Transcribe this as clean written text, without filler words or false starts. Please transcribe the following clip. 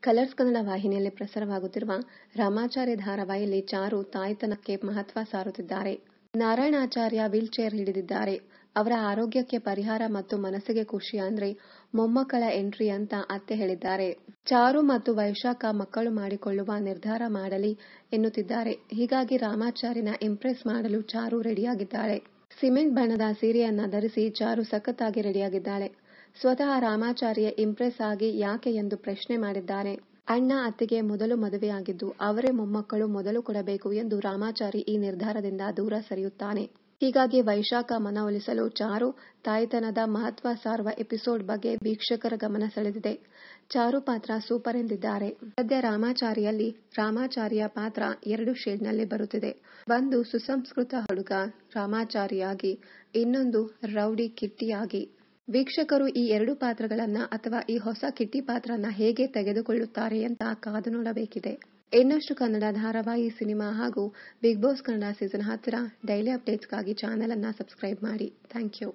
Colours Kannada ವಾಹಿನಿಯಲ್ಲಿ ಪ್ರಸಾರವಾಗುತ್ತಿರುವ ರಾಮಾಚಾರಿ ಧಾರಾವಾಹಿಯಲ್ಲಿ ಚಾರು ತಾಯ್ತನಕ್ಕೆ ಮಹತ್ವ ಸಾರುತ್ತಿದ್ದಾರೆ. ನಾರಾಯಣಾಚಾರ್ಯ ವೀಲ್ ಚೇರ್ ಹಿಡಿದಿದ್ದಾರೆ. ಅವರ ಆರೋಗ್ಯಕ್ಕೆ ಪರಿಹಾರ ಮತ್ತು ಮನಸ್ಸಿಗೆ ಖುಷಿ ಅಂದ್ರೆ ಮೊಮ್ಮಕ್ಕಳ ಎಂಟ್ರಿ ಅಂತ ಅತ್ತೆ ಹೇಳಿದ್ದಾರೆ. ಚಾರು ಮತ್ತು ವೈಶಾಖ ಮಕ್ಕಳು ಮಾಡಿಕೊಳ್ಳುವ ನಿರ್ಧಾರ ಮಾಡಲಿ ಎನ್ನುತ್ತಿದ್ದಾರೆ. ಹೀಗಾಗಿ ರಾಮಾಚಾರಿನ ಇಂಪ್ರೆಸ್ ಮಾಡಲು ಚಾರು ರೆಡಿಯಾಗಿದ್ದಾಳೆ. ಸಿಮೆಂಟ್ ಬಣ್ಣದ ಸೀರೆಯನ್ನ ಧರಿಸಿ ಚಾರು ಸಖತ್ತಾಗಿ ರೆಡಿಯಾಗಿದ್ದಾಳೆ. ಸ್ವತಃ ರಾಮಾಚಾರಿಯೇ ಇಂಪ್ರೆಸ್ ಆಗಿ ಯಾಕೆ ಎಂದು ಪ್ರಶ್ನೆ ಮಾಡಿದ್ದಾರೆ. ಅಣ್ಣ ಅತ್ತಿಗೆ ಮೊದಲು ಮದುವೆಯಾಗಿದ್ದು ಅವರೇ ಮೊಮ್ಮಕ್ಕಳು ಮೊದಲು ಕೊಡಬೇಕು ಎಂದು ರಾಮಾಚಾರಿ ಈ ನಿರ್ಧಾರದಿಂದ ದೂರ ಸರಿಯುತ್ತಾನೆ. ಹೀಗಾಗಿ ವೈಶಾಖ ಮನವೊಲಿಸಲು ಚಾರು ತಾಯ್ತನದ ಮಹತ್ವ ಸಾರುವ ಎಪಿಸೋಡ್ ಬಗ್ಗೆ ವೀಕ್ಷಕರ ಗಮನ ಸೆಳೆದಿದೆ. ಚಾರು ಪಾತ್ರ ಸೂಪರ್ ಎಂದಿದ್ದಾರೆ. ಸದ್ಯ ರಾಮಾಚಾರಿಯಲ್ಲಿ ರಾಮಾಚಾರಿಯ ಪಾತ್ರ 2 ಶೇಡ್ನಲ್ಲಿ ಬರುತ್ತಿದೆ. ಒಂದು ಸುಸಂಸ್ಕೃತ ಹುಡುಗ ರಾಮಾಚಾರಿಯಾಗಿ, ಇನ್ನೊಂದು ರೌಡಿ ಕಿಟ್ಟಿಯಾಗಿ. ವೀಕ್ಷಕರು ಈ 2 ಪಾತ್ರಗಳನ್ನ ಅಥವಾ ಈ ಹೊಸ ಕಿಟ್ಟಿ ಪಾತ್ರನ ಹೇಗೆ ತೆಗೆದುಕೊಳ್ಳುತ್ತಾರೆ ಅಂತ ಕಾದು ನೋಡಬೇಕಿದೆ. ಇನ್ನಷ್ಟು ಕನ್ನಡ ಧಾರಾವಾಹಿ, ಸಿನಿಮಾ ಹಾಗೂ ಬಿಗ್ ಬಾಸ್ ಕನ್ನಡ ಸೀಸನ್ 10ರ ಡೈಲಿ ಅಪ್ಡೇಟ್ಸ್ಗಾಗಿ ಚಾನೆಲ್ ಅನ್ನ ಸಬ್ಸ್ಕ್ರೈಬ್ ಮಾಡಿ. Thank you.